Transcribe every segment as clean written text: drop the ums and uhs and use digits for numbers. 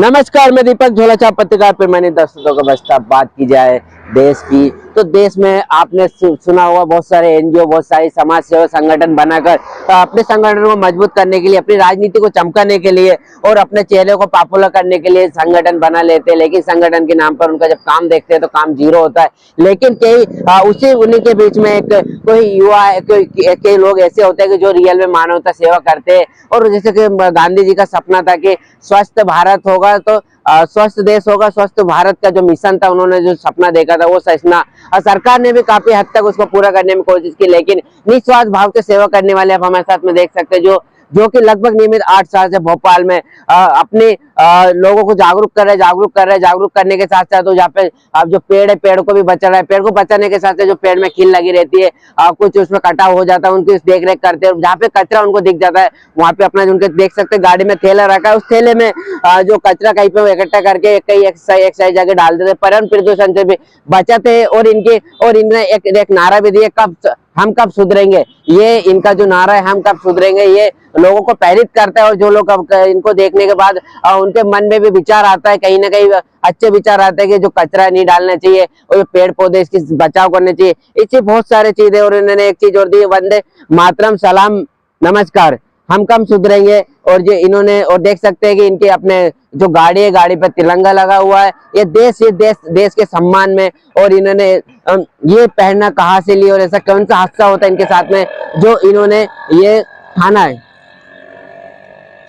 नमस्कार, मैं दीपक झोलाछा पत्रकार पर मैंने दर्शकों का बस्ता। बात की जाए देश की, तो देश में आपने सुना होगा बहुत सारे एनजीओ, बहुत सारी समाज सेवा संगठन बनाकर अपने संगठन को मजबूत करने के लिए, अपनी राजनीति को चमकाने के लिए और अपने चेहरे को पॉपुलर करने के लिए संगठन बना लेते हैं। लेकिन संगठन के नाम पर उनका जब काम देखते हैं तो काम जीरो होता है। लेकिन कई उसी उन्हीं के बीच में कोई युवा, कई लोग ऐसे होते हैं कि जो रियल में मानवता सेवा करते हैं। और जैसे कि गांधी जी का सपना था कि स्वस्थ भारत होगा तो स्वस्थ देश होगा, स्वस्थ भारत का जो मिशन था, उन्होंने जो सपना देखा था वो सपना सरकार ने भी काफी हद तक उसको पूरा करने में कोशिश की। लेकिन निस्वार्थ भाव से सेवा करने वाले आप हमारे साथ में देख सकते हैं, जो कि लगभग नियमित 8 साल से भोपाल में अपने लोगों को जागरूक करने के साथ साथ जहाँ पे अब जो पेड़ है, पेड़ को भी बचा रहा है। पेड़ को बचाने के साथ साथ जो पेड़ में खील लगी रहती है, कुछ उसमें कटाव हो जाता है, उनकी देख रेख करते हैं। जहाँ पे कचरा उनको दिख जाता है वहाँ पे अपना उनके देख सकते हैं गाड़ी में थैला रखा है, उस थैले में जो कचरा कहीं पे इकट्ठा करके कई एक सही जगह डाल देते, पर्यावरण प्रदूषण से भी बचाते हैं। और इनने एक नारा भी दिया, हम कब सुधरेंगे। ये इनका जो नारा है, हम कब सुधरेंगे, ये लोगों को प्रेरित करता है। और जो लोग इनको देखने के बाद उनके मन में भी विचार आता है, कहीं ना कहीं अच्छे विचार आते हैं कि जो कचरा नहीं डालना चाहिए और जो पेड़ पौधे इसकी बचाव करने चाहिए। इससे बहुत सारे चीजें। और इन्होंने एक चीज और दी, वंदे मातरम, सलाम, नमस्कार, हम कम सुधरेंगे। और जो इन्होंने, और देख सकते हैं कि इनके अपने जो गाड़ी है, गाड़ी पर तिरंगा लगा हुआ है। ये देश के सम्मान में। और इन्होंने ये पहनना कहाँ से लिया और ऐसा कौन सा हादसा होता है इनके साथ में जो इन्होंने ये ठाना है।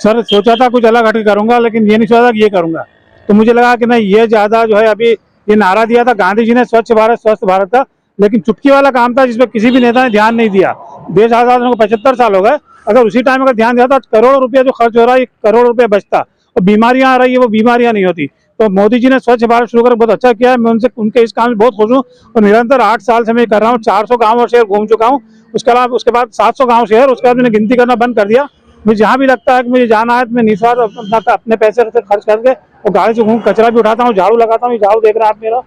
सर, सोचा था कुछ अलग हटके करूंगा, लेकिन ये नहीं सोचा था कि ये करूंगा। तो मुझे लगा कि नहीं, ये ज्यादा जो है, अभी ये नारा दिया था गांधी जी ने, स्वच्छ भारत स्वस्थ भारत का, लेकिन चुटकी वाला काम था जिसपे किसी भी नेता ने ध्यान नहीं दिया। देश आजाद होने को 75 साल हो गए। अगर उसी टाइम अगर ध्यान दिया था, करोड़ों रुपया जो खर्च हो रहा है, 1 करोड़ रुपया बचता। और बीमारियां आ रही है, वो बीमारियां नहीं होती। तो मोदी जी ने स्वच्छ भारत शुरू कर बहुत अच्छा किया है। मैं उनके इस काम से बहुत खुश हूँ। और निरंतर 8 साल से मैं कर रहा हूँ। 400 गाँव और शहर घूम चुका हूँ। उसके बाद 700 गाँव शहर, उसके बाद मैंने गिनती करना बंद कर दिया। मुझे जहाँ भी लगता है कि मुझे जाना है तो मैं निस्वार्थ अपने पैसे से खर्च करके और गाड़ी से घूम कचरा भी उठाता हूँ, झाड़ू लगाता हूँ। झाड़ू देख रहे हैं आप मेरा,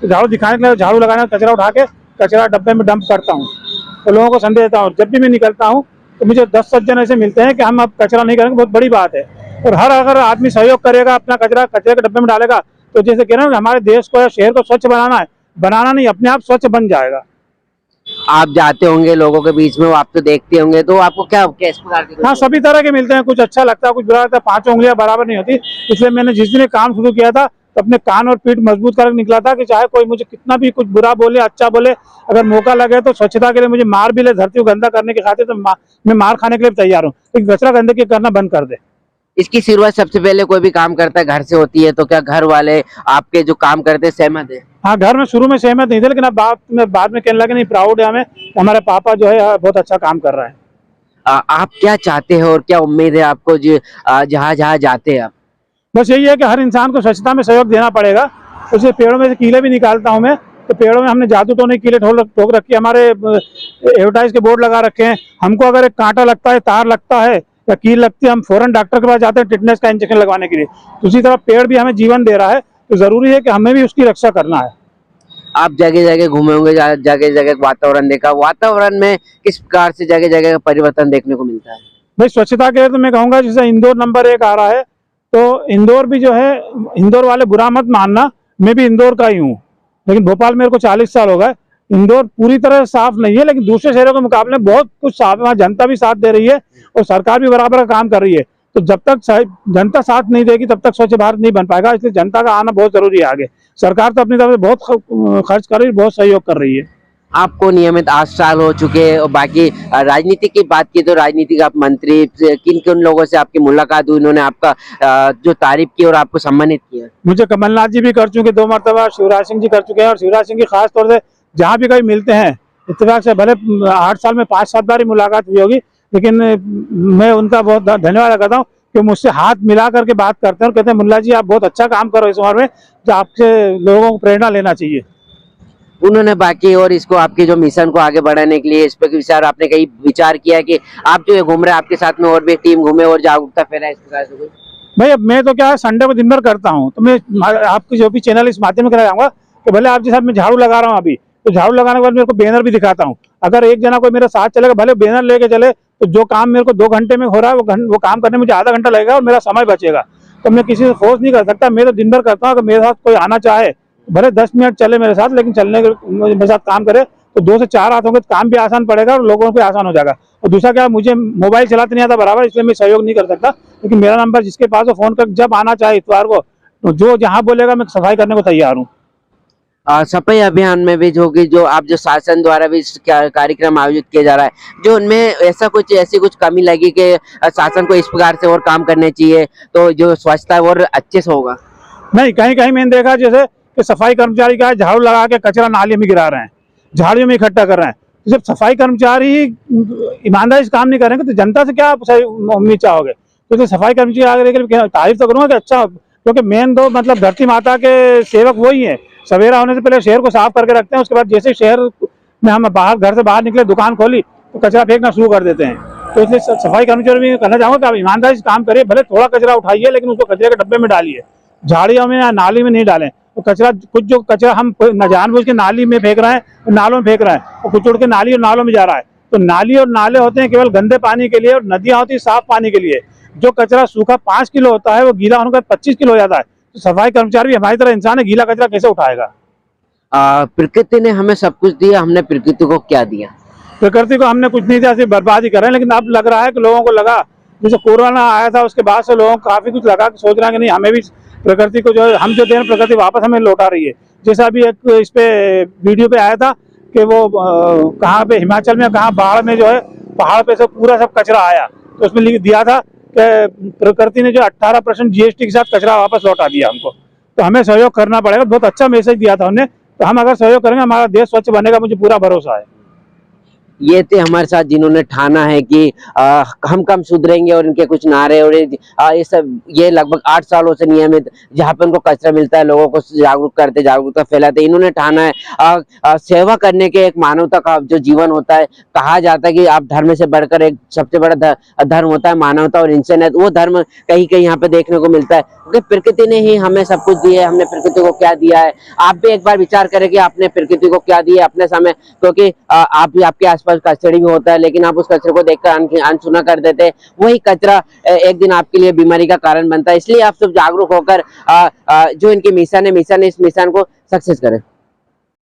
तो झाड़ू दिखाने के लिए झाड़ू लगाना, कचरा उठा के कचरा डब्बे में डंप करता हूँ। तो लोगों को संदेश देता हूँ। जब भी मैं निकलता हूँ तो मुझे 10 सज्जन ऐसे मिलते हैं कि हम अब कचरा नहीं करेंगे, बहुत बड़ी बात है। और अगर आदमी सहयोग करेगा, अपना कचरा कचरे के डब्बे में डालेगा, तो जैसे कह रहे हैं हमारे देश को या शहर को स्वच्छ बनाना नहीं, अपने आप स्वच्छ बन जाएगा। आप जाते होंगे लोगों के बीच में, वो आप तो देखते होंगे, तो आपको क्या किस प्रकार के? हाँ, सभी तरह के मिलते हैं। कुछ अच्छा लगता है, कुछ बुरा लगता है। 5 उंगलियां बराबर नहीं होती। इसलिए मैंने जिस दिन काम शुरू किया था तो अपने कान और पीठ मजबूत करके निकला था कि चाहे कोई मुझे कितना भी कुछ बुरा बोले, अच्छा बोले, अगर मौका लगे तो स्वच्छता के लिए मुझे मार भी ले, धरती को गंदा करने की खातिर, तो मैं मार खाने के लिए तैयार हूँ। लेकिन कचरा गंदगी करना बंद कर दे। इसकी शुरुआत सबसे पहले कोई भी काम करता है घर से होती है, तो क्या घर वाले आपके जो काम करते हैं सहमत है? हाँ, घर में शुरू में सहमत नहीं थे, लेकिन अब बाद में कहने लगे नहीं, प्राउड है हमें, हमारे पापा जो है बहुत अच्छा काम कर रहा है। आप क्या चाहते हो और क्या उम्मीद है आपको जहाँ जहाँ जाते हैं आप? बस यही है कि हर इंसान को स्वच्छता में सहयोग देना पड़ेगा। उससे पेड़ों में से कीले भी निकालता हूँ मैं। तो पेड़ों में हमने जादू तो नहीं, कीले ठोक रखी है। हमारे एडवर्टाइज के बोर्ड लगा रखे हैं। हमको अगर एक कांटा लगता है, तार लगता है या कील लगती है, हम फौरन डॉक्टर के पास जाते हैं टिटनेस का इंजेक्शन लगवाने के लिए। उसी तरह पेड़ भी हमें जीवन दे रहा है, तो जरूरी है कि हमें भी उसकी रक्षा करना है। आप जगह जगह घूमे होंगे, जगह जगह वातावरण देखा, वातावरण में किस प्रकार से जगह जगह का परिवर्तन देखने को मिलता है? भाई, स्वच्छता के तो मैं कहूँगा, जैसे इंदौर नंबर 1 आ रहा है, तो इंदौर भी जो है, इंदौर वाले बुरा मत मानना, मैं भी इंदौर का ही हूँ। लेकिन भोपाल मेरे को 40 साल हो गए। इंदौर पूरी तरह साफ नहीं है, लेकिन दूसरे शहरों के मुकाबले बहुत कुछ साफ है। वहाँ जनता भी साथ दे रही है और सरकार भी बराबर का काम कर रही है। तो जब तक जनता साथ नहीं देगी तब तक स्वच्छ भारत नहीं बन पाएगा। इसलिए जनता का आना बहुत जरूरी है आगे। सरकार तो अपनी तरफ से बहुत खर्च कर रही है, बहुत सहयोग कर रही है। आपको नियमित 8 साल हो चुके हैं। और बाकी राजनीति की बात की तो राजनीति का आप मंत्री, किन किन लोगों से आपकी मुलाकात हुई, उन्होंने आपका जो तारीफ की और आपको सम्मानित किया? मुझे कमलनाथ जी भी कर चुके 2 मरतबा, शिवराज सिंह जी कर चुके हैं। और शिवराज सिंह जी खास तौर से जहाँ भी कहीं मिलते हैं, इत्तेफाक से, भले 8 साल में 5-7 बार ही मुलाकात हुई होगी, लेकिन मैं उनका बहुत धन्यवाद करता हूँ कि मुझसे हाथ मिला करके बात करते हैं और कहते हैं मुल्ला जी आप बहुत अच्छा काम करो इस उम्र में, जो आपसे लोगों को प्रेरणा लेना चाहिए। उन्होंने बाकी और इसको आपके जो मिशन को आगे बढ़ाने के लिए इस पर विचार, आपने कहीं विचार किया कि आप जो घूम रहे हैं आपके साथ में और भी टीम घूमे और जागरूकता फैलाए, इस प्रकार से कोई? भाई, अब मैं तो क्या है, संडे को दिन भर करता हूँ। तो मैं आपकी जो भी चैनल इस माध्यम में कहना चाहूँगा कि भले आपके साथ मैं झाड़ू लगा रहा हूँ अभी, तो झाड़ू लगाने के बाद मेरे को बैनर भी दिखाता हूँ। अगर एक जना कोई मेरे साथ चलेगा, भले बैनर लेके चले, तो जो काम मेरे को 2 घंटे में हो रहा है वो काम करने में मुझे आधा घंटा लगेगा और मेरा समय बचेगा। तो मैं किसी से फोर्स नहीं कर सकता। मैं तो दिन भर करता हूँ, अगर मेरे साथ कोई आना चाहे भले 10 मिनट चले मेरे साथ, लेकिन चलने के मेरे साथ काम करे तो 2 से 4 हाथ होंगे तो काम भी आसान पड़ेगा और लोगों को आसान हो जाएगा। और दूसरा क्या, मुझे मोबाइल चलाते नहीं आता बराबर, इसलिए मैं सहयोग नहीं कर सकता, लेकिन मेरा नंबर जिसके पास हो फोन कर जब आना चाहे इतवार को, तो जो जहाँ बोलेगा मैं सफाई करने को तैयार हूँ। सफाई अभियान में भी जो आप जो शासन द्वारा भी कार्यक्रम आयोजित किया जा रहा है, जो उनमें ऐसी कुछ कमी लगी कि शासन को इस प्रकार से और काम करने चाहिए तो जो स्वच्छता है और अच्छे से होगा? नहीं, कहीं कहीं मैंने देखा जैसे कि सफाई कर्मचारी का झाड़ू लगा के कचरा नाली में गिरा रहे हैं, झाड़ियों में इकट्ठा कर रहे हैं। तो जब सफाई कर्मचारी ही ईमानदारी से काम नहीं करेंगे तो जनता से क्या आप उम्मीद चाहोगे? तो सफाई कर्मचारी के तारीफ तो करूंगा कि अच्छा, क्योंकि मेन तो मतलब धरती माता के सेवक वही है। सवेरा होने से पहले शहर को साफ करके रखते हैं, उसके बाद जैसे शहर में हम घर से बाहर निकले, दुकान खोली तो कचरा फेंकना शुरू कर देते हैं। तो इसलिए सफाई कर्मचारी भी कहना चाहूंगा कि आप ईमानदारी से काम करिए, भले थोड़ा कचरा उठाइए लेकिन उसको कचरे के डब्बे में डालिए, झाड़ियों में या नाली में नहीं डालें। तो कचरा कुछ जो कचरा हम न जानबूझ के नाली में फेंक रहे हैं, नालों में फेंक रहे हैं, और कुछ उड़ के नाली और नालों में जा रहा है। तो नाली और नाले होते हैं केवल गंदे पानी के लिए, और नदियां होती है साफ पानी के लिए। जो कचरा सूखा 5 किलो होता है वो गीला होने का 25 किलो हो जाता है। तो सफाई कर्मचारी भी हमारी तरह इंसान है, गीला कचरा कैसे उठाएगा? प्रकृति ने हमें सब कुछ दिया, हमने प्रकृति को क्या दिया? प्रकृति को हमने कुछ नहीं दिया, सिर्फ बर्बादी कर रहे हैं। लेकिन अब लग रहा है कि लोगों को लगा, जैसे कोरोना आया था उसके बाद से लोगों को काफी कुछ लगा, सोच रहे हैं कि नहीं हमें भी प्रकृति को जो है हम जो दे रहे हैं प्रकृति वापस हमें लौटा रही है। जैसे अभी एक इस पे वीडियो पे आया था कि वो कहाँ पे हिमाचल में कहाँ बाढ़ में जो है पहाड़ पे से पूरा सब कचरा आया, तो उसमें लिख दिया था कि प्रकृति ने जो 18% GST के साथ कचरा वापस लौटा दिया हमको। तो हमें सहयोग करना पड़ेगा। बहुत अच्छा मैसेज दिया था उन्होंने, तो हम अगर सहयोग करेंगे हमारा देश स्वच्छ बनेगा, मुझे पूरा भरोसा है। ये थे हमारे साथ जिन्होंने ठाना है कि हम कम सुधरेंगे और इनके कुछ नारे और ये सब, ये लगभग 8 सालों से नियमित जहाँ पे उनको कचरा मिलता है लोगों को जागरूक करते, जागरूकता फैलाते। इन्होंने ठाना है सेवा करने के, एक मानवता का जो जीवन होता है, कहा जाता है कि आप धर्म से बढ़कर एक सबसे बड़ा धर्म होता है मानवता और इंसानियत। वो धर्म कहीं कहीं यहाँ पे देखने को मिलता है, क्योंकि प्रकृति ने ही हमें सब कुछ दिया है। हमने प्रकृति को क्या दिया है? आप भी एक बार विचार करें कि आपने प्रकृति को क्या दिया अपने समय, क्योंकि आप भी आपके आसपास कचड़ी भी होता है, लेकिन आप उस कचरे को देखकर अनसुना कर देते हैं। वही कचरा एक दिन आपके लिए बीमारी का कारण बनता है। इसलिए आप सब जागरूक होकर जो इनकी मिशन है, इस मिशन को सक्सेस करें।